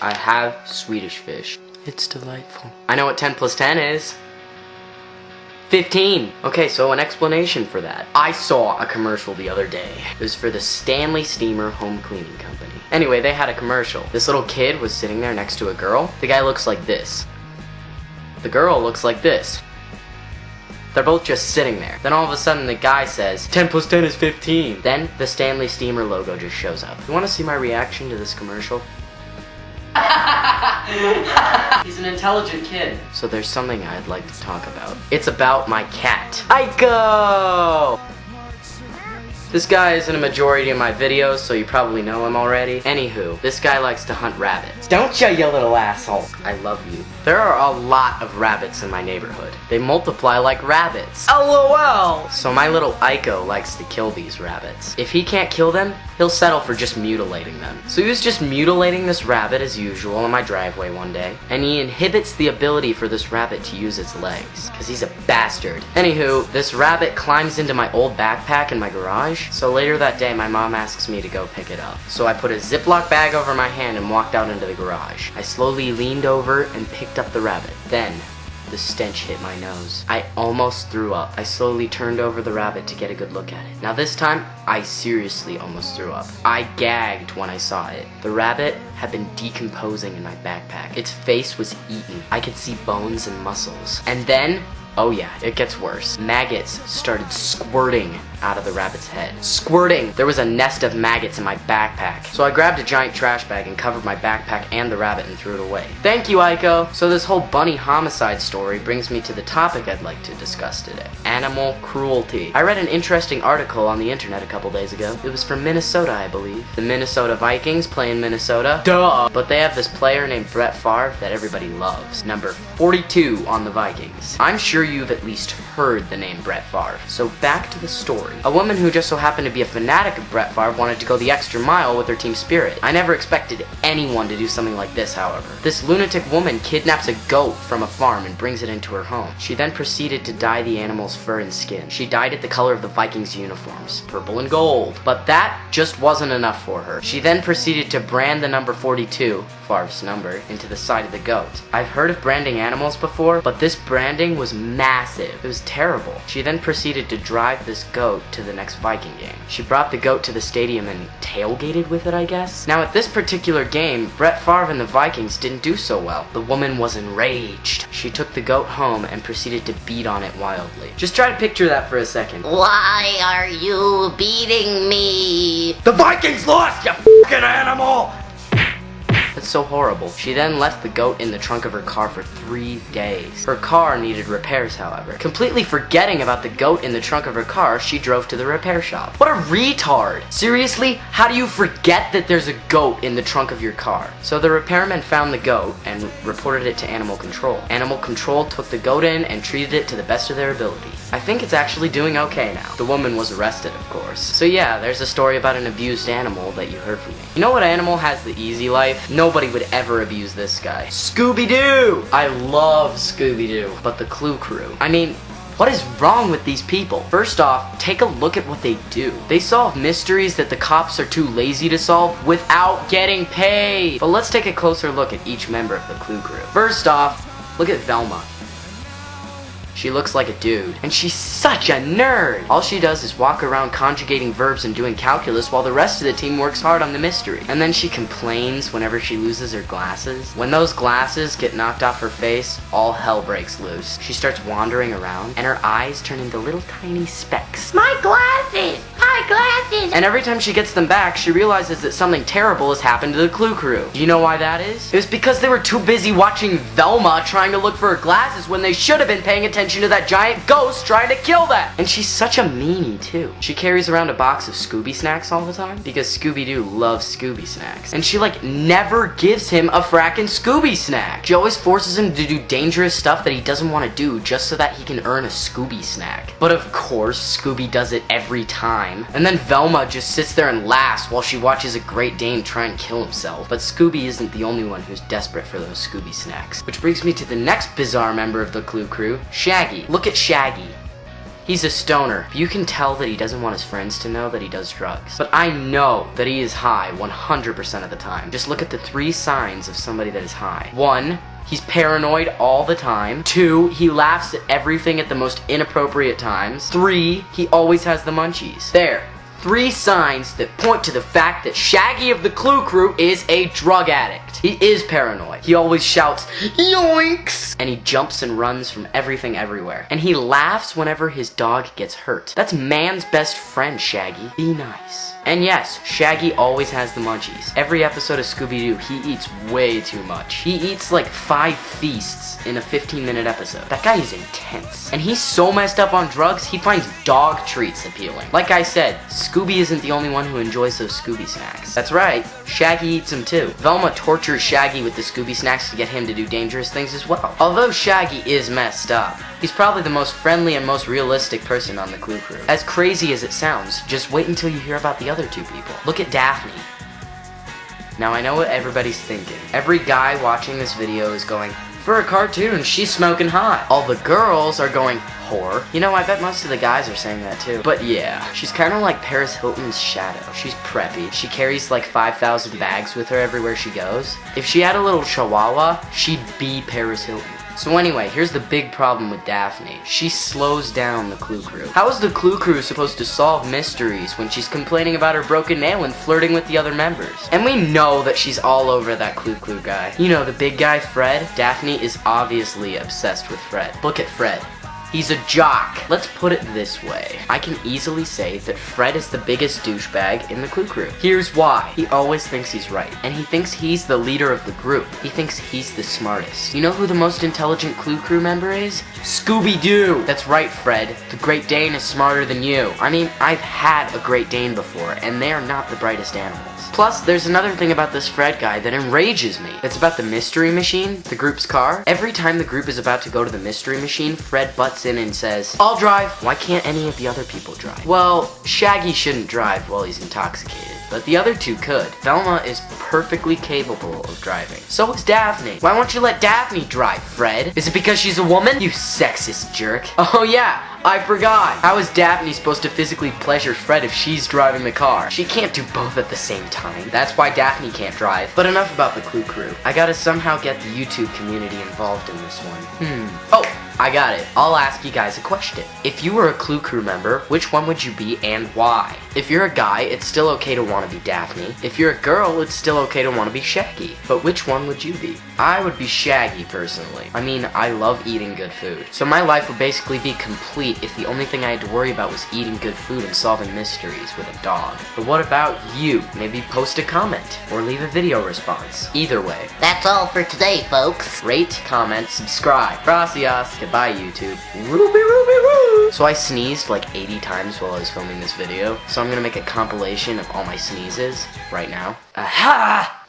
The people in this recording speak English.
I have Swedish fish. It's delightful. I know what 10 plus 10 is. 15. Okay, so an explanation for that. I saw a commercial the other day. It was for the Stanley Steamer Home Cleaning Company. Anyway, they had a commercial. This little kid was sitting there next to a girl. The guy looks like this. The girl looks like this. They're both just sitting there. Then all of a sudden the guy says, 10 plus 10 is 15. Then the Stanley Steamer logo just shows up. You want to see my reaction to this commercial? He's an intelligent kid. So there's something I'd like to talk about. It's about my cat. Aiko! This guy is in a majority of my videos, so you probably know him already. Anywho, this guy likes to hunt rabbits. Don't you little asshole? I love you. There are a lot of rabbits in my neighborhood. They multiply like rabbits. LOL! So my little Aiko likes to kill these rabbits. If he can't kill them, he'll settle for just mutilating them. So he was just mutilating this rabbit as usual in my driveway one day, and he inhibits the ability for this rabbit to use its legs, because he's a bastard. Anywho, this rabbit climbs into my old backpack in my garage, so later that day my mom asks me to go pick it up. So I put a Ziploc bag over my hand and walked out into the garage. I slowly leaned over and picked up the rabbit. Then, the stench hit my nose. I almost threw up. I slowly turned over the rabbit to get a good look at it. Now this time, I seriously almost threw up. I gagged when I saw it. The rabbit had been decomposing in my backpack. Its face was eaten. I could see bones and muscles. And then, oh yeah, it gets worse. Maggots started squirting out of the rabbit's head. Squirting! There was a nest of maggots in my backpack. So I grabbed a giant trash bag and covered my backpack and the rabbit and threw it away. Thank you, Aiko! So this whole bunny homicide story brings me to the topic I'd like to discuss today. Animal cruelty. I read an interesting article on the internet a couple days ago. It was from Minnesota, I believe. The Minnesota Vikings play in Minnesota. Duh! But they have this player named Brett Favre that everybody loves. Number 42 on the Vikings. I'm sure you've at least heard the name Brett Favre. So back to the story. A woman who just so happened to be a fanatic of Brett Favre wanted to go the extra mile with her team spirit. I never expected anyone to do something like this, however. This lunatic woman kidnaps a goat from a farm and brings it into her home. She then proceeded to dye the animal's fur and skin. She dyed it the color of the Vikings uniforms, purple and gold. But that just wasn't enough for her. She then proceeded to brand the number 42, Favre's number, into the side of the goat. I've heard of branding animals before, but this branding was massive. It was terrible. She then proceeded to drive this goat to the next Viking game. She brought the goat to the stadium and tailgated with it, I guess? Now at this particular game, Brett Favre and the Vikings didn't do so well. The woman was enraged. She took the goat home and proceeded to beat on it wildly. Just try to picture that for a second. Why are you beating me? The Vikings lost, you f***ing animal! That's so horrible. She then left the goat in the trunk of her car for 3 days. Her car needed repairs, however. Completely forgetting about the goat in the trunk of her car, she drove to the repair shop. What a retard! Seriously? How do you forget that there's a goat in the trunk of your car? So the repairman found the goat and reported it to Animal Control. Animal Control took the goat in and treated it to the best of their ability. I think it's actually doing okay now. The woman was arrested, of course. So yeah, there's a story about an abused animal that you heard from me. You know what animal has the easy life? Nobody would ever abuse this guy. Scooby Doo! I love Scooby Doo, but the Clue Crew. I mean, what is wrong with these people? First off, take a look at what they do. They solve mysteries that the cops are too lazy to solve without getting paid. But let's take a closer look at each member of the Clue Crew. First off, look at Velma. She looks like a dude, and she's such a nerd! All she does is walk around conjugating verbs and doing calculus while the rest of the team works hard on the mystery. And then she complains whenever she loses her glasses. When those glasses get knocked off her face, all hell breaks loose. She starts wandering around, and her eyes turn into little tiny specks. My glasses! My glasses! And every time she gets them back, she realizes that something terrible has happened to the Clue Crew. Do you know why that is? It was because they were too busy watching Velma trying to look for her glasses when they should have been paying attention to that giant ghost trying to kill them. And she's such a meanie too. She carries around a box of Scooby snacks all the time because Scooby Doo loves Scooby snacks. And she like never gives him a frackin' Scooby snack. She always forces him to do dangerous stuff that he doesn't want to do just so that he can earn a Scooby snack. But of course, Scooby does it every time. And then Velma just sits there and laughs while she watches a Great Dane try and kill himself. But Scooby isn't the only one who's desperate for those Scooby snacks. Which brings me to the next bizarre member of the Clue Crew, Shaggy. Look at Shaggy. He's a stoner. You can tell that he doesn't want his friends to know that he does drugs. But I know that he is high 100% of the time. Just look at the 3 signs of somebody that is high. 1, he's paranoid all the time. 2, he laughs at everything at the most inappropriate times. 3, he always has the munchies. There. 3 signs that point to the fact that Shaggy of the Clue Crew is a drug addict. He is paranoid. He always shouts, yoinks! And he jumps and runs from everything everywhere. And he laughs whenever his dog gets hurt. That's man's best friend, Shaggy. Be nice. And yes, Shaggy always has the munchies. Every episode of Scooby Doo, he eats way too much. He eats like 5 feasts in a 15-minute episode. That guy is intense. And he's so messed up on drugs, he finds dog treats appealing. Like I said, Scooby isn't the only one who enjoys those Scooby snacks. That's right, Shaggy eats them too. Velma tortures Shaggy with the Scooby snacks to get him to do dangerous things as well. Although Shaggy is messed up, he's probably the most friendly and most realistic person on the Clue Crew. As crazy as it sounds, just wait until you hear about the other 2 people. Look at Daphne. Now I know what everybody's thinking. Every guy watching this video is going, for a cartoon, she's smoking hot. All the girls are going, whore. You know, I bet most of the guys are saying that too. But yeah, she's kind of like Paris Hilton's shadow. She's preppy. She carries like 5,000 bags with her everywhere she goes. If she had a little chihuahua, she'd be Paris Hilton. So anyway, here's the big problem with Daphne. She slows down the Clue Crew. How is the Clue Crew supposed to solve mysteries when she's complaining about her broken nail and flirting with the other members? And we know that she's all over that Clue guy. You know, the big guy, Fred? Daphne is obviously obsessed with Fred. Look at Fred. He's a jock. Let's put it this way. I can easily say that Fred is the biggest douchebag in the Clue Crew. Here's why. He always thinks he's right. And he thinks he's the leader of the group. He thinks he's the smartest. You know who the most intelligent Clue Crew member is? Scooby Doo! That's right, Fred. The Great Dane is smarter than you. I mean, I've had a Great Dane before, and they are not the brightest animals. Plus, there's another thing about this Fred guy that enrages me. It's about the mystery machine, the group's car. Every time the group is about to go to the mystery machine, Fred butts in and says, I'll drive. Why can't any of the other people drive? Well, Shaggy shouldn't drive while he's intoxicated, but the other 2 could. Velma is perfectly capable of driving. So is Daphne. Why won't you let Daphne drive, Fred? Is it because she's a woman? You sexist jerk. Oh yeah, I forgot. How is Daphne supposed to physically pleasure Fred if she's driving the car? She can't do both at the same time. That's why Daphne can't drive. But enough about the Clue Crew. I gotta somehow get the YouTube community involved in this one. Oh, I got it. I'll ask you guys a question. If you were a Clue Crew member, which one would you be and why? If you're a guy, it's still okay to want to be Daphne. If you're a girl, it's still okay to want to be Shaggy. But which one would you be? I would be Shaggy, personally. I mean, I love eating good food. So my life would basically be complete if the only thing I had to worry about was eating good food and solving mysteries with a dog. But what about you? Maybe post a comment or leave a video response. Either way. That's all for today, folks. Rate, comment, subscribe. Gracias. Goodbye, YouTube. Ruby, ruby, roo! So I sneezed like 80 times while I was filming this video. So I'm gonna make a compilation of all my sneezes right now. Aha!